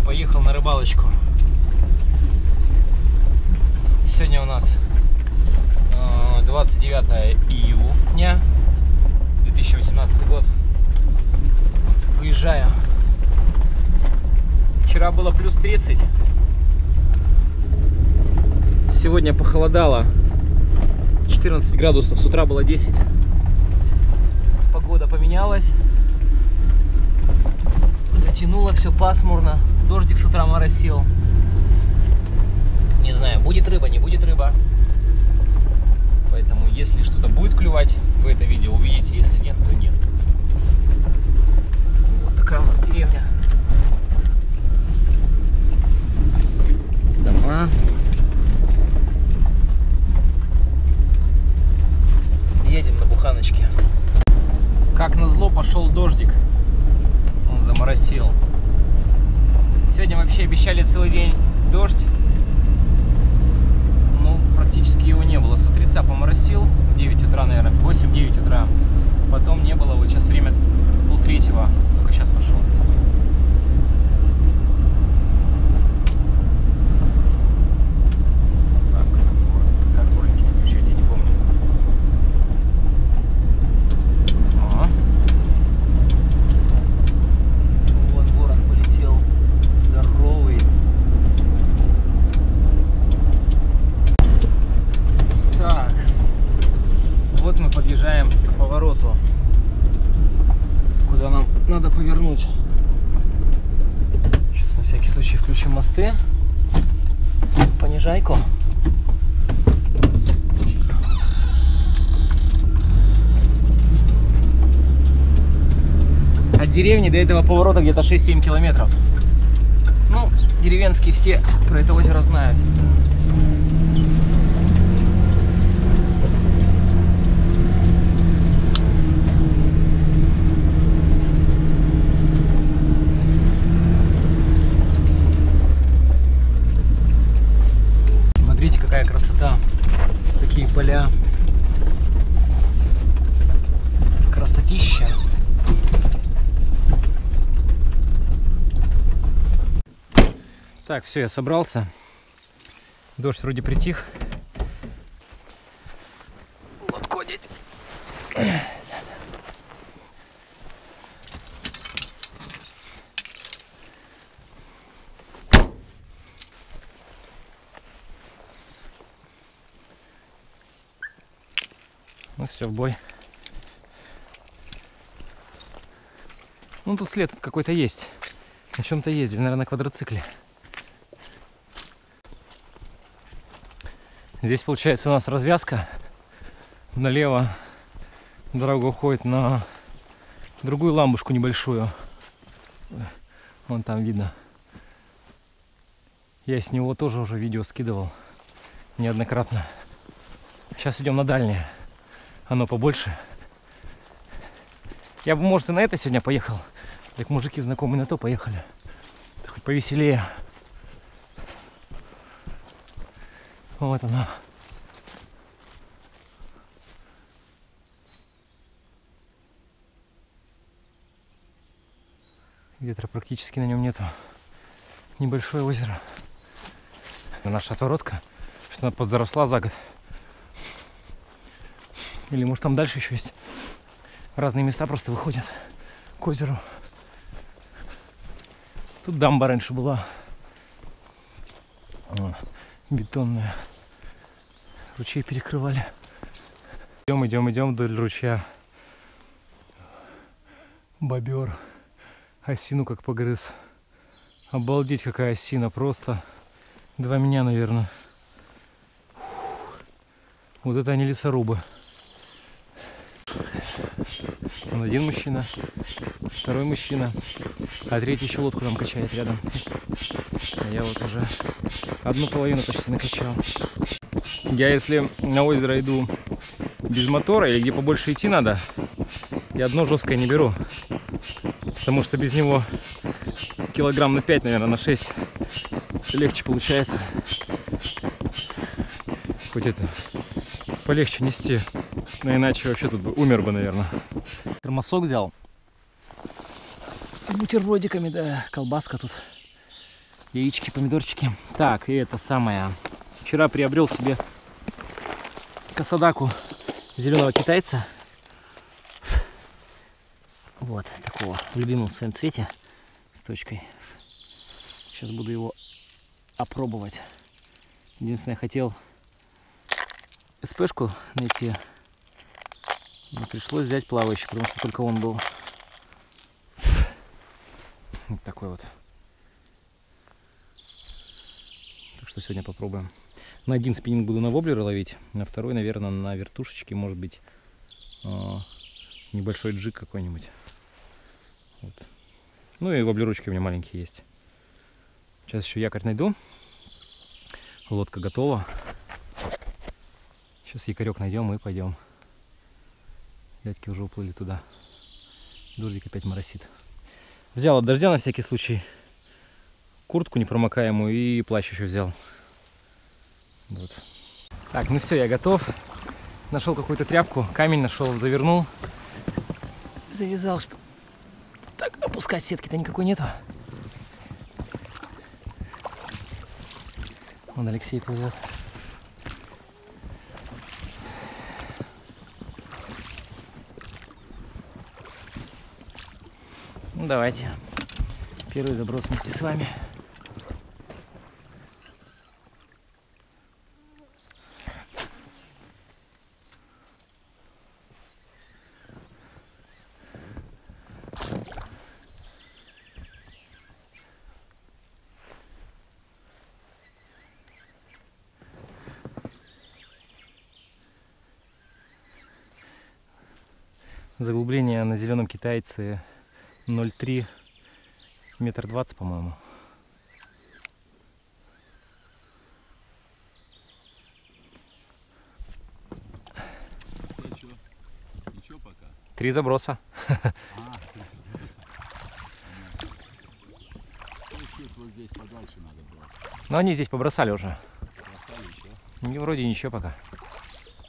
Поехал на рыбалочку. Сегодня у нас 29 июня 2018 год. Выезжаю. Вчера было плюс 30. Сегодня похолодало. 14 градусов. С утра было 10. Погода поменялась. Затянуло все пасмурно. Дождик с утра моросил. Не знаю, будет рыба, не будет рыба. Поэтому, если что-то будет клювать, вы это видео увидите. Если нет, то нет. Вот такая у нас деревня. Дома. Едем на буханочке. Как назло, пошел дождик. Он заморосил. Сегодня вообще обещали целый день дождь. Ну, практически его не было. С утреца поморосил. В 9 утра, наверное. 8-9 утра. Потом не было. Вот сейчас время 2:30. Только сейчас пошел. Так, как дворники-то включать, я не помню. Вон ворон полетел. Здоровый. Так. Вот мы подъезжаем к повороту, куда нам надо повернуть. Сейчас на всякий случай включим мосты. Понижайку. От деревни до этого поворота где-то 6-7 километров. Ну, деревенские все про это озеро знают. Смотрите, какая красота. Такие поля. Красотища. Так, все, я собрался. Дождь вроде притих. Вот ходить. Ну все, в бой. Ну тут след какой-то есть. На чем-то ездили, наверное, на квадроцикле. Здесь получается у нас развязка. Налево дорога уходит на другую ламбушку небольшую. Вон там видно. Я с него тоже уже видео скидывал неоднократно. Сейчас идем на дальнее. Оно побольше. Я бы, может, и на это сегодня поехал. Так мужики знакомые на то поехали. Да хоть повеселее. Вот она. Ветра практически на нем нету. Небольшое озеро. Наша отворотка, что она подзаросла за год. Или может там дальше еще есть. Разные места просто выходят к озеру. Тут дамба раньше была. Бетонная. Ручей перекрывали. Идем вдоль ручья. Бобер. Осину как погрыз. Обалдеть, какая осина. Просто 2 меня, наверное. Вот это они лесорубы. Вон один мужчина, второй мужчина, а третий еще лодку там качает рядом. А я вот уже одну половину почти накачал. Я если на озеро иду без мотора или где побольше идти надо, я дно жесткое не беру. Потому что без него килограмм на 5, наверное, на 6 легче получается. Хоть это полегче нести. Но иначе вообще тут бы умер бы, наверное. Термосок взял. С бутербродиками, да, колбаска тут. Яички, помидорчики. Так, и это самое. Вчера приобрел себе косодаку зеленого китайца. Вот, такого, в любимом своем цвете, с точкой. Сейчас буду его опробовать. Единственное, я хотел СПшку найти. Но пришлось взять плавающий, потому что только он был. Вот такой вот. Так что сегодня попробуем. На один спиннинг буду на воблеры ловить, на второй, наверное, на вертушечке, может быть, небольшой джиг какой-нибудь. Вот. Ну и воблерочки у меня маленькие есть. Сейчас еще якорь найду. Лодка готова. Сейчас якорек найдем и пойдем. Дядьки уже уплыли туда. Дождик опять моросит. Взял от дождя на всякий случай куртку непромокаемую и плащ еще взял. Вот. Так, ну все, я готов. Нашел какую-то тряпку, камень нашел, завернул. Завязал, что... Так, опускать сетки-то никакой нету. Вон Алексей плывет. Ну давайте. Первый заброс вместе с вами. Заглубление на зеленом китайце 0,3 метр 20, по-моему. Ничего пока. 3 заброса. Вот здесь подальше надо было. Но они здесь побросали уже. Бросали еще? Не, вроде ничего пока.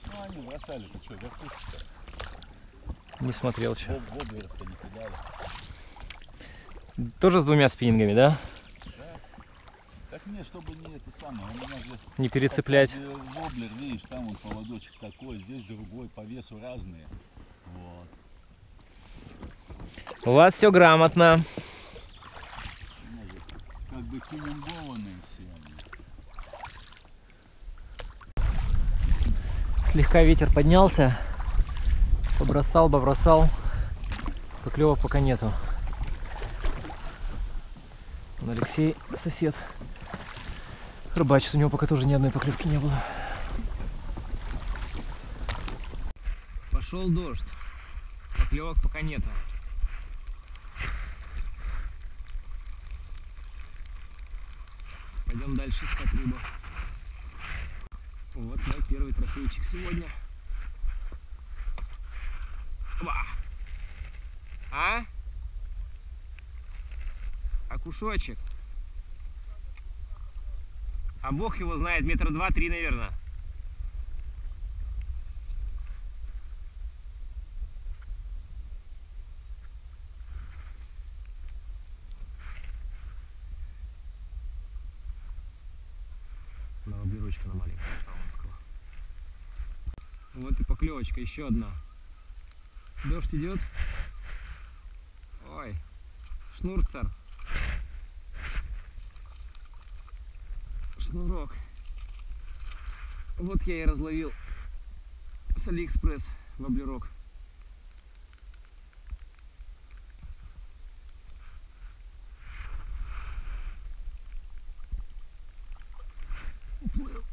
Ну они бросали, ты что, вертушки-то? Не смотрел что. Воблеров-то не кидали. Тоже с 2 спиннингами, да? Да. Так мне, чтобы не это самое, у меня же... Не перецеплять. Воблер, видишь, там он поводочек такой, здесь другой, по весу разные. Вот. У вас все грамотно. Как бы тюнингованные все они. Слегка ветер поднялся. Побросал. Поклевок пока нету. Вон Алексей, сосед, рыбачит. У него пока тоже ни одной поклевки не было. Пошел дождь. Поклевок пока нету. Пойдем дальше искать рыбу. Вот мой первый трофейчик сегодня. Оба! А? Окушочек. А бог его знает, метра 2-3, наверное. На воблерочка на маленькая салонского. Вот и поклевочка, еще одна. Дождь идет. Ой, шнурцер. Шнурок. Вот я и разловил с Алиэкспресс воблерок. Уплыл.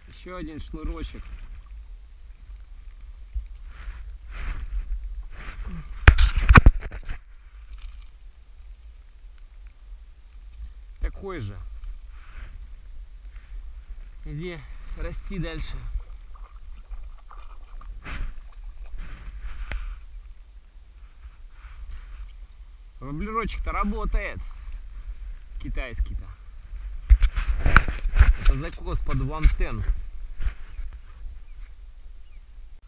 Еще один шнурочек. Такой же. Иди, расти дальше. Воблерочек-то работает. Китайский-то. Закос под 110.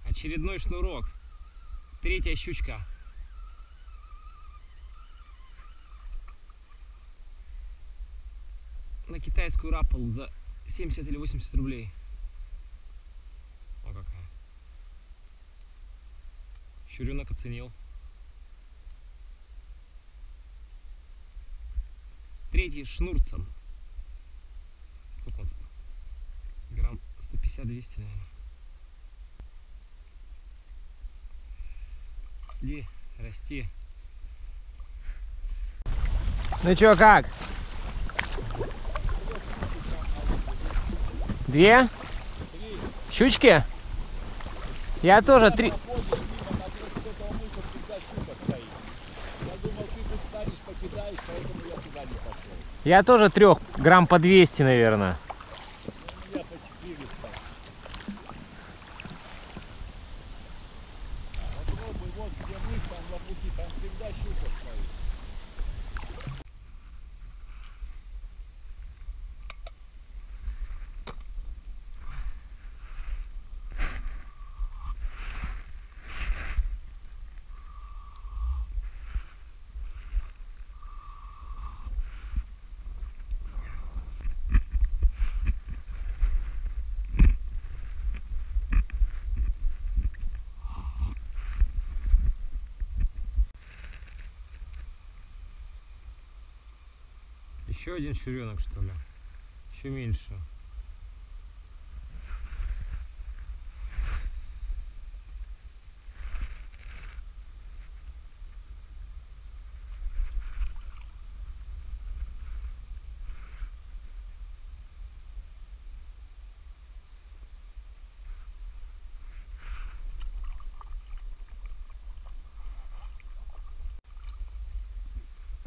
Очередной шнурок. Третья щучка. На китайскую раппалу за 70 или 80 рублей. О, какая. Щуренок оценил. Третий шнурцем. Сколько он тут? Грамм 150-200, наверное. Иди, расти. Ну чё, как? Две? Щучки? Я тоже три. Я тоже 3, грамм по 200, наверное. Я по 400. Попробуй, вот где мы, там на пути, там всегда щука стоит. Еще один щуренок, что ли? Еще меньше.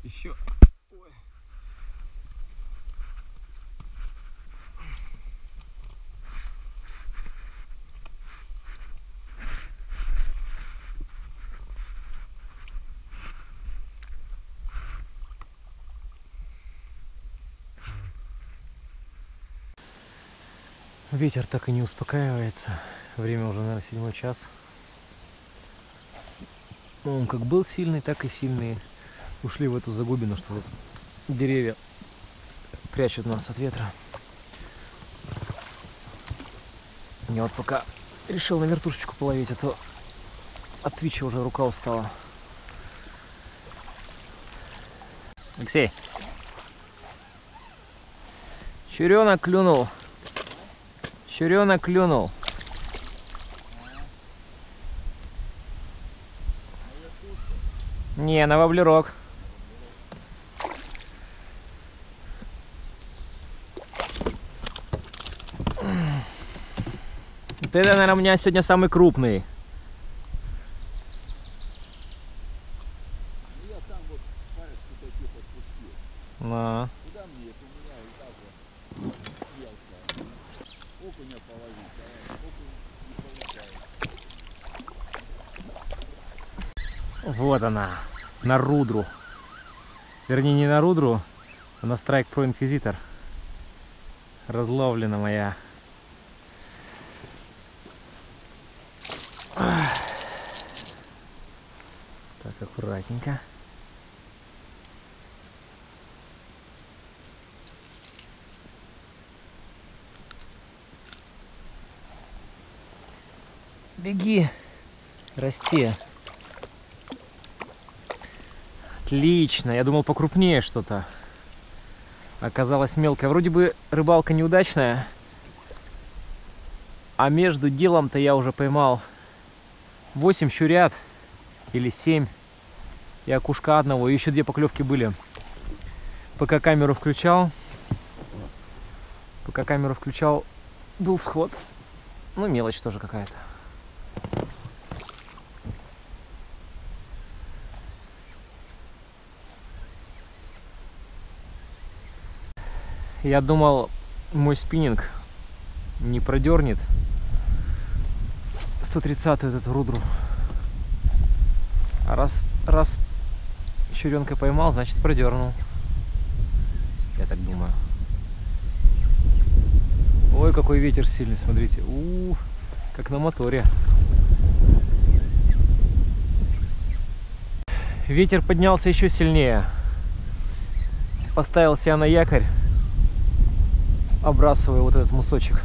Еще. Ой. Ветер так и не успокаивается. Время уже, наверное, 7 час. Он как был сильный, так и сильный. Ушли в эту загубину, что тут деревья прячут нас от ветра. Я вот пока решил на вертушечку половить, а то от твича уже рука устала. Алексей. Щуренок клюнул. Щуренок клюнул. Не, на воблерок. Вот это, наверное, у меня сегодня самый крупный. Ну я там вот парочку таких отпустил. На. Куда мне это? У меня и так вот мелкая. Окуня половить, а окунь не получается. Вот она. На рудру. Вернее, не на рудру, а на Strike Pro Inquisitor. Разловлена моя. Так, аккуратненько. Беги, расти. Отлично, я думал покрупнее что-то. Оказалось мелкое. Вроде бы рыбалка неудачная, а между делом-то я уже поймал 8 щурят или 7 и окушка одного, и еще 2 поклевки были. Пока камеру включал, был сход. Ну, мелочь тоже какая-то. Я думал, мой спиннинг не продернет 130-ю эту рудру. А раз щуренка поймал, значит продернул. Я так думаю. Ой, какой ветер сильный, смотрите. Как на моторе. Ветер поднялся еще сильнее. Поставил себя на якорь, обрасывая вот этот мусочек.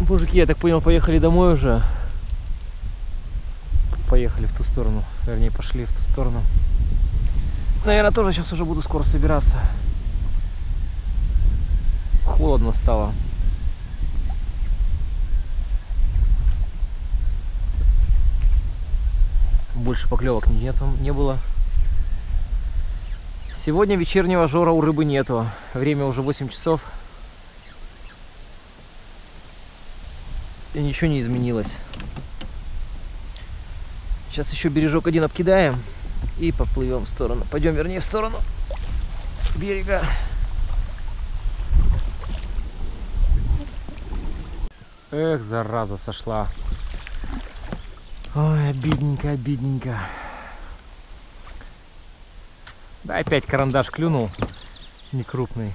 Мужики, я так понял, поехали домой уже. Поехали в ту сторону. Вернее, пошли в ту сторону. Наверное, тоже сейчас уже буду скоро собираться. Холодно стало. Больше поклевок не было. Сегодня вечернего жора у рыбы нету. Время уже 8 часов. И ничего не изменилось. Сейчас еще бережок один обкидаем и поплывем в сторону. Пойдем, вернее, в сторону берега. Эх, зараза сошла. Ой, обидненько, обидненько. Да, опять карандаш клюнул. Не крупный.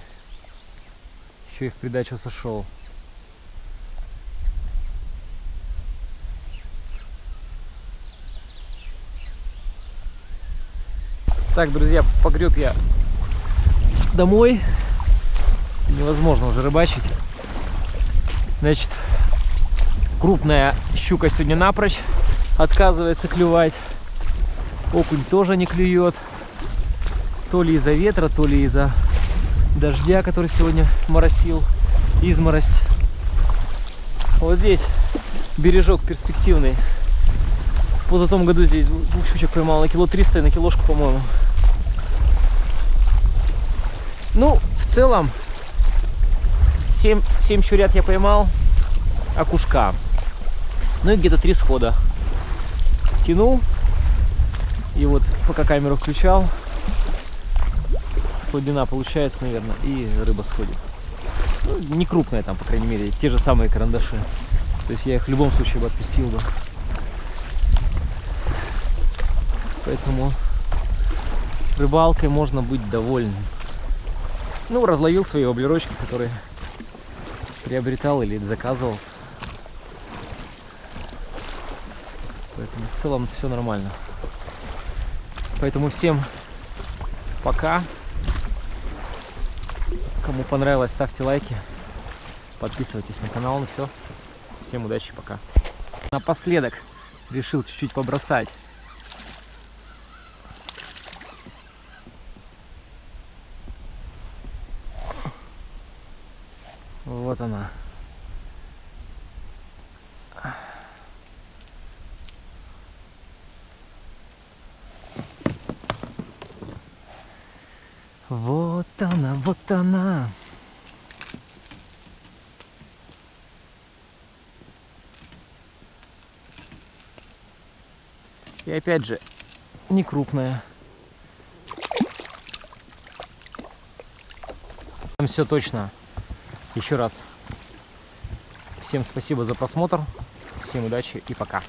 Еще и в придачу сошел. Так, друзья, погреб я домой. Невозможно уже рыбачить. Значит, крупная щука сегодня напрочь отказывается клювать. Окунь тоже не клюет. То ли из-за ветра, то ли из-за дождя, который сегодня моросил. Изморость. Вот здесь бережок перспективный. В позатом году здесь двух щучек поймал на кило 300 и на килошку, по-моему. Ну, в целом 7 щурят я поймал, окушка. Ну и где-то 3 схода. Тянул. И вот пока камеру включал, слабина получается, наверное, и рыба сходит. Ну, не крупная там, по крайней мере, те же самые карандаши. То есть я их в любом случае бы отпустил бы. Поэтому рыбалкой можно быть довольным. Ну, разловил свои воблерочки, которые приобретал или заказывал. Поэтому в целом все нормально. Поэтому всем пока. Кому понравилось, ставьте лайки. Подписывайтесь на канал. Ну все. Всем удачи, пока. Напоследок решил чуть-чуть побросать. Вот она. Вот она, вот она. И опять же, не крупная. Там все точно. Еще раз всем спасибо за просмотр, всем удачи и пока.